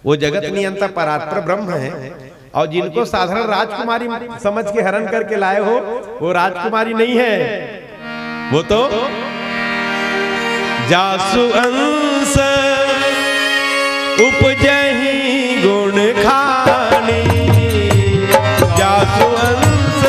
वो जगत नियंता परात्पर ब्रह्म है। और जिनको साधारण राजकुमारी समझ के हरण करके लाए हो, वो राजकुमारी नहीं है, वो तो जासु अंश उपजहि गुण खानी, जासु अंश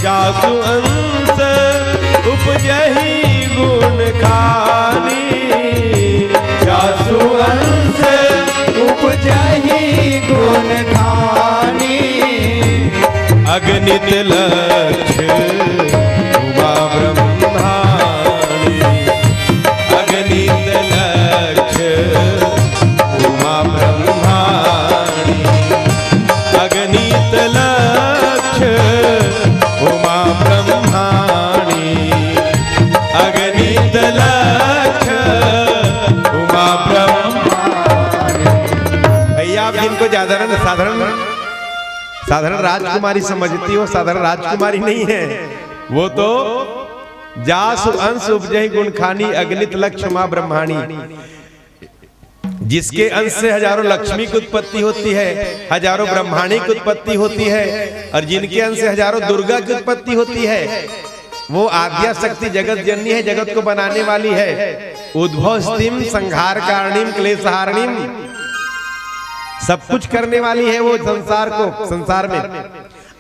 जासु अंश उपजहि गुण खानी, जासु अंश उपजहि गुण खानी, अगणित लक्ष्य उमा ब्रह्माणी, अगणित लक्ष्य उमा ब्रह्माणी, अगणित लक्ष्य उमा ब्रह्माणी, अगणित लक्ष्य उमा ब्रह्माणी। भैया आप जिनको साधारण राजकुमारी समझती हो, साधारण राजकुमारी नहीं है, वो तो जासु अंश उपजहि गुण खानी, अगणित लक्ष्य मां ब्रह्माणी। जिसके अंश से हजारों लक्ष्मी की उत्पत्ति होती है, हजारों ब्रह्माणी की उत्पत्ति होती है, और जिनके अंश से हजारों दुर्गा की उत्पत्ति होती है, वो आद्या शक्ति जगत जननी है, जगत को बनाने वाली है। उद्भव स्थितिम संहार कारणीम क्लेशहारणीम, सब कुछ करने वाली है वो संसार को। संसार में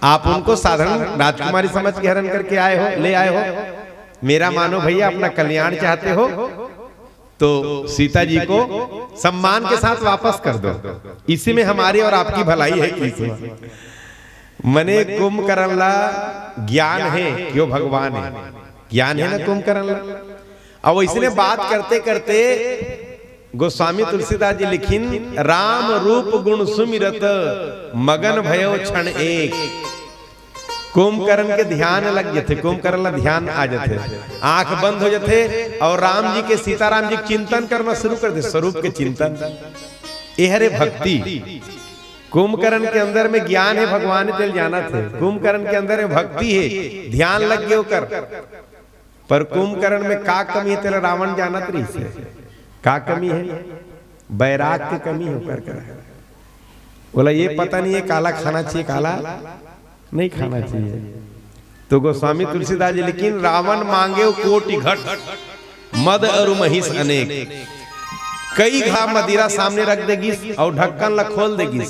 आप उनको साधारण राजकुमारी समझ के हरण करके आए हो, ले आए हो। मेरा मानो भैया, अपना कल्याण चाहते हो तो सीता जी को सम्मान के साथ वापस कर दो, इसी में हमारी और आपकी भलाई है। किसी मने कुंभकर्ण ज्ञान है क्यों भगवान है, ज्ञान है ना कुंभकर्ण। अब इसने बात करते करते गोस्वामी तुलसीदास जी लिखिन, राम रूप गुण सुमिरत मगन भयो क्षण एक। कुंभकर्ण के ध्यान लग जाते, कुंभकर्ण ध्यान आ जाते, आंख बंद हो जाते और राम जी के सीताराम जी चिंतन करना शुरू कर दे, स्वरूप के चिंतन। यह रे भक्ति। कुंभकर्ण के अंदर में ज्ञान है, भगवान चल जाना थे। कुंभकर्ण के अंदर में भक्ति है, ध्यान लग गयो कर। पर कुंभकर्ण में का कमी है तेरा रावण जानत रही से का कमी है, बैराग की कमी होकर कर। बोला ये पता नहीं है काला खाना चाहिए, काला नहीं खाना चाहिए। तो गोस्वामी तुलसीदास जी लेकिन रावण मांगे कोटि घट मद और महिष अनेक। कई घा मदिरा सामने रख देगी और ढक्कन ला खोल देगी,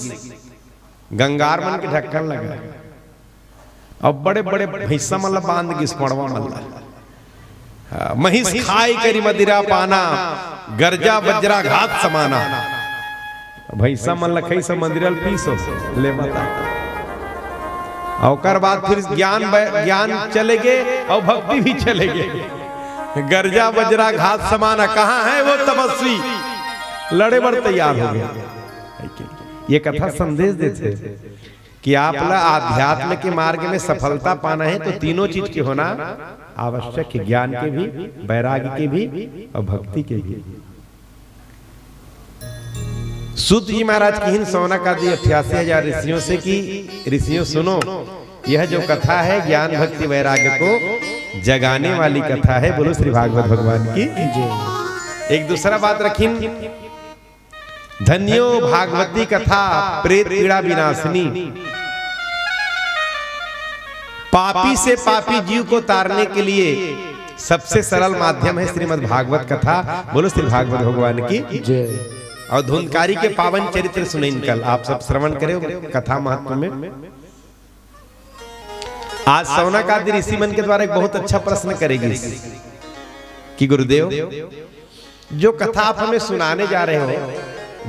गंगारमन के ढक्कन लगा और बड़े बड़े भैंसा मतलब बांध देगी, पड़वा मतलब महिष खाई करी मदिरा पाना, गर्जा वज्रा घात समाना। भैंसा मन लखई से मंदिरल पीसो ले बता। और बाद फिर ज्ञान चले गए और भक्ति भी चले गए। गर्जा वज्रा घात समाना, कहाँ है वो तपस्वी, लड़े बड़ तैयार हो गए। ये कथा संदेश देते कि आप आध्यात्म के मार्ग में सफलता पाना है तो तीनों चीज के होना आवश्यक है, ज्ञान के भी, वैराग्य के भी और भक्ति के भी। सूत जी महाराज की हिंद सोना का दी 88,000 ऋषियों से कि ऋषियों सुनो, यह जो कथा है ज्ञान भक्ति वैराग्य को जगाने वाली कथा है। बोलो श्री भागवत भगवान की जय। एक दूसरा बात रखिन, धन्यो भागवती कथा प्रेत पीड़ा विनाशिनी। पापी से पापी जीव को तारने के लिए सबसे सरल माध्यम है श्रीमद् भागवत कथा। बोलो श्री भागवत भगवान की जय। और धुंधकारी के पावन चरित्र सुने कल आप सब श्रवण करें कथा महत्व में। आज सौनकादि ऋषि मन के द्वारा एक बहुत अच्छा प्रश्न करेगी कि गुरुदेव जो कथा आप हमें सुनाने जा रहे हो,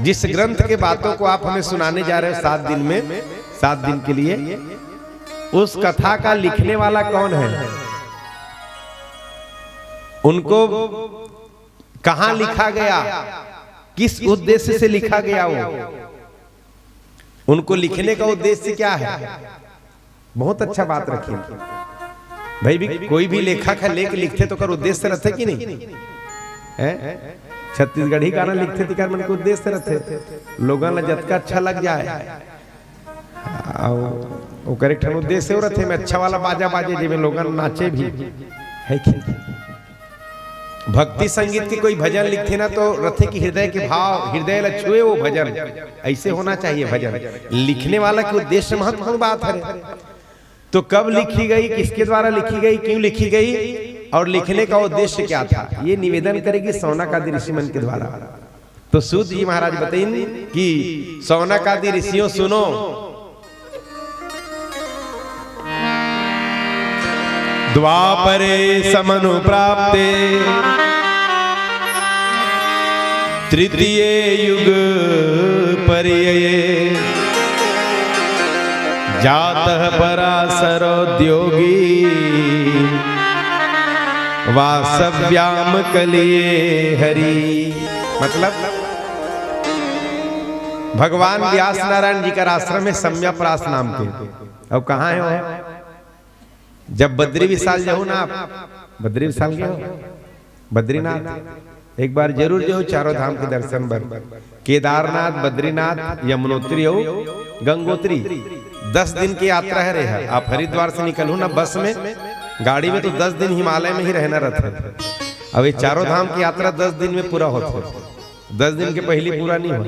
जिस ग्रंथ के बातों को आप हमें सुनाने जा रहे हो 7 दिन में, 7 दिन के लिए, उस कथा का लिखने वाला कौन है, उनको कहां लिखा गया, किस उद्देश्य से लिखा गया, वो उनको लिखने का उद्देश्य क्या है। बहुत अच्छा बात रखिए भाई, भी कोई भी लेखक है लेख लिखते तो कर उद्देश्य रहते कि नहीं है। छत्तीसगढ़ी गाना लिखते थे मन को उद्देश्य रहते, लोगों ला जतका अच्छा लग जाए वो करेक्ट उद्देश्य हो रहते में अच्छा वाला बाजा बाजे जिसमें लोग नाचे भी है कि। भक्ति संगीत के कोई भजन लिखते ना तो रथे की हृदय के भाव, हृदय ल छुए वो भजन, ऐसे होना चाहिए भजन। लिखने वाला के उद्देश्य महत्वपूर्ण बात है। तो कब लिखी गई, किसके द्वारा लिखी गई, क्यों लिखी गई और लिखने का उद्देश्य क्या था, ये निवेदन करेगी सौनकादि ऋषि मन के द्वारा। तो सूत जी महाराज बताइए कि सौनकादि ऋषियों सुनो, द्वापरे समनु प्राप्ते तृतीय युग पर्यये जातः पराशरोद्योगी वासव्याम कलिये हरि। मतलब भगवान व्यास नारायण जी का आश्रम है सम्यपरास नाम के। अब कहाँ है वो? जब बद्री विशाल जाओ ना आप, बद्री विशाल गए हो, बद्रीनाथ एक बार जरूर जाओ, चारों धाम के दर्शन बर, केदारनाथ, बद्रीनाथ, यमुनोत्री हो, गंगोत्री, 10 दिन की यात्रा है रे। आप हरिद्वार से निकलो ना बस में, गाड़ी में, तो 10 दिन हिमालय में ही रहना रहता है। अब ये चारों धाम की यात्रा 10 दिन में पूरा होता है, 10 दिन के पहले पूरा नहीं हो।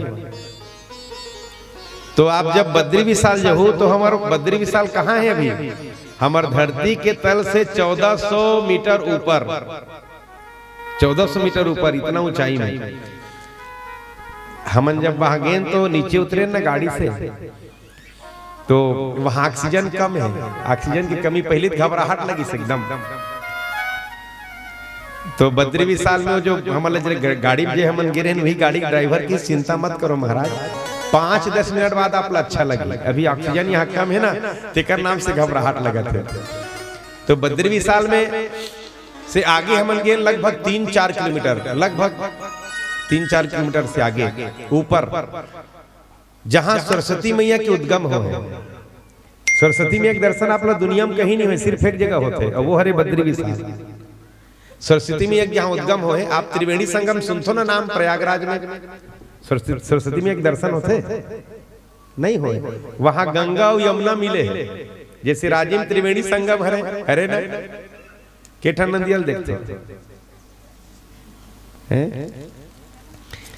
तो आप जब बद्री विशाल जाओ तो हमारा बद्री विशाल कहाँ है? अभी हमार धरती के तल से 1400 मीटर ऊपर, 1400 मीटर ऊपर, इतना ऊंचाई में हमन जब वहां गए तो नीचे उतरे ना गाड़ी से, तो वहां ऑक्सीजन कम है, ऑक्सीजन की कमी, पहले घबराहट लगी से एकदम। तो बद्री विशाल में जो हमारे गाड़ी जो हम गिरे वही गाड़ी ड्राइवर की चिंता मत करो महाराज, 5-10 मिनट बाद आप अच्छा लगे। अभी ऑक्सीजन यहाँ कम है ना, तेकर नाम से घबराहट लगा थे। तो बद्री विशाल में से आगे हम गए लगभग 3-4 किलोमीटर, लगभग 3-4 किलोमीटर से आगे ऊपर, जहां सरस्वती मैया के उद्गम हो। सरस्वती में एक दर्शन आप लोग दुनिया में कहीं नहीं हुए, सिर्फ एक जगह होते, और वो हरे बद्री विशाल। सरस्वती में एक जहाँ उद्गम हो, आप त्रिवेणी संगम सुनते ना नाम, प्रयागराज में सरस्वती में एक दर्शन होते नहीं हो, वहां गंगा और यमुना मिले हैं। जैसे राजिम त्रिवेणी संगम हरे ना, केठन नंदियल देखते हैं,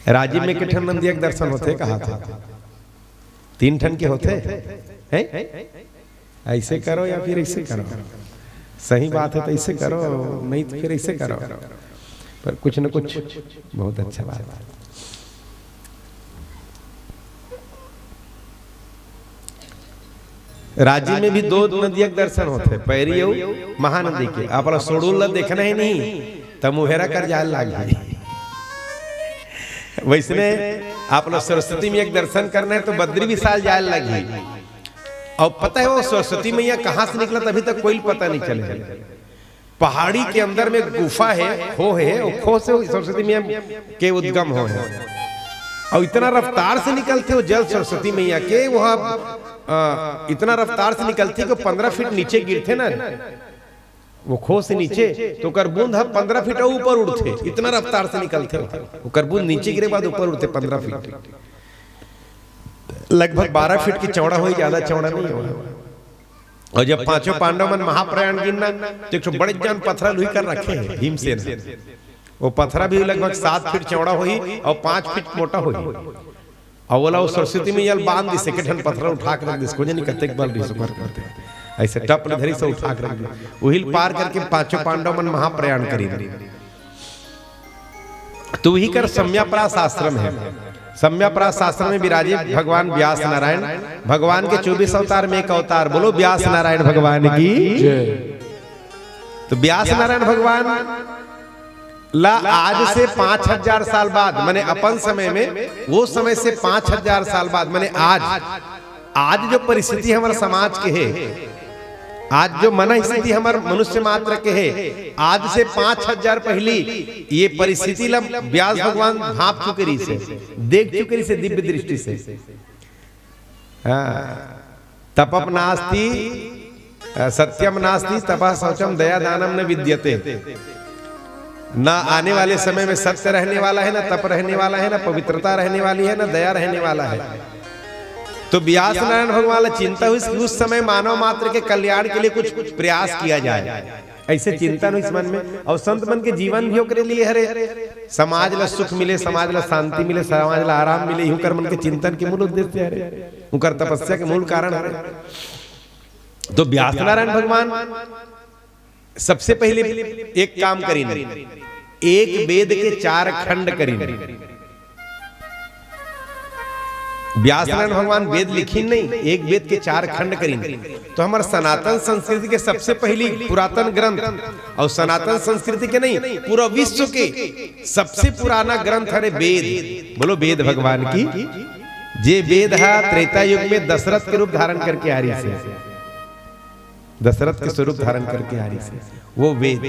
राजिम में केठन नंदिया के दर्शन होते, कहा था 3 ठन के होते हैं। ऐसे करो या फिर ऐसे करो, सही बात है तो ऐसे करो, नहीं तो फिर ऐसे करो, पर कुछ न कुछ बहुत अच्छा बात है। राज्य में भी 2 नदियों के दर्शन होते, पैरी और महानदी के। आप सोडूल देखना ही नहीं तब मुहेरा कर जाए लाग। वैसने आप लोग सरस्वती में एक दर्शन करना है तो बद्री विशाल जाए लगी। और पता है वो सरस्वती मैया कहाँ से निकला अभी तक कोई पता नहीं चले। पहाड़ी के अंदर में गुफा है, खो है, और खो से सरस्वती मैया के उद्गम हो है। और इतना रफ्तार से निकलते हो जल सरस्वती मैया के, वहां इतना रफ्तार से निकलती कि 15 फीट नीचे गिरते ना वो खो से नीचे, तो करबूंद 15 फीट ऊपर उड़ते, इतना रफ्तार से निकलते वो करबूंद नीचे गिरे बाद ऊपर उड़ते 15 फीट, लगभग 12 फीट की चौड़ा हुई, ज्यादा चौड़ा नहीं हुआ। और जब 5 पांडव मन महाप्रयाण गिरना तो एक बड़े जन पत्थर लुही कर रखे हैं भीमसेन, वो पत्थरा भी लगभग 7 फीट चौड़ा हुई और 5 फीट मोटा हुई। और बोला वो सरस्वती में यल बांध दी सेकेंड हैंड पत्थर उठा कर रख दी, इसको नहीं कतेक बल रही सुपर करते ऐसे टप ले धरी से उठा कर रख दी। वही पार करके 5 पांडव मन महाप्रयाण करी। तो वही कर सम्यपरास आश्रम है। सम्यपरास आश्रम में विराजे भगवान व्यास नारायण। भगवान के 24 अवतार में एक अवतार, बोलो व्यास नारायण भगवान की जय। तो व्यास नारायण भगवान ला आज से 5000 साल बाद, माने अपन समय में वो समय से 5000 साल बाद, माने आज जो परिस्थिति हमारे समाज के है, आज जो मन स्थिति हमारे मनुष्य मात्र के है, आज से 5000 पहली ये परिस्थिति ला व्यास भगवान भाप चुके से, देख चुके से दिव्य दृष्टि से। तपप नास्ति सत्यम नास्ति तपः शौचम दया दानम न विद्यते। ना आने वाले समय में सत्य रहने वाला है, ना तप रहने वाला है, ना पवित्रता रहने वाली है, ना दया रहने वाला है। तो व्यास नारायण भगवान ने चिंता हुई कि उस समय मानव मात्र के कल्याण के लिए कुछ प्रयास किया जाए, ऐसे चिंतन हुई इस मन में। और संत मन के जीवन भी करे लिए हरे समाज ला सुख मिले, समाज ला शांति मिले, समाज ला आराम मिले, यूं कर मन के चिंतन के मूल उद्देश्य हरे, उनकर तपस्या के मूल कारण हरे। तो व्यास नारायण भगवान सबसे पहले एक काम करीन, एक वेद के 4 खंड करीन। व्यास नारायण भगवान वेद लिखी नहीं, एक वेद के 4 खंड करीन। तो हमारे सनातन संस्कृति के सबसे पहली पुरातन ग्रंथ, और सनातन संस्कृति के नहीं पूरा विश्व के सबसे पुराना ग्रंथ है वेद। बोलो वेद भगवान की। जे वेद है त्रेता युग में दशरथ के रूप धारण करके आ रही से, दशरथ के स्वरूप धारण करके आ रही से वो वेद।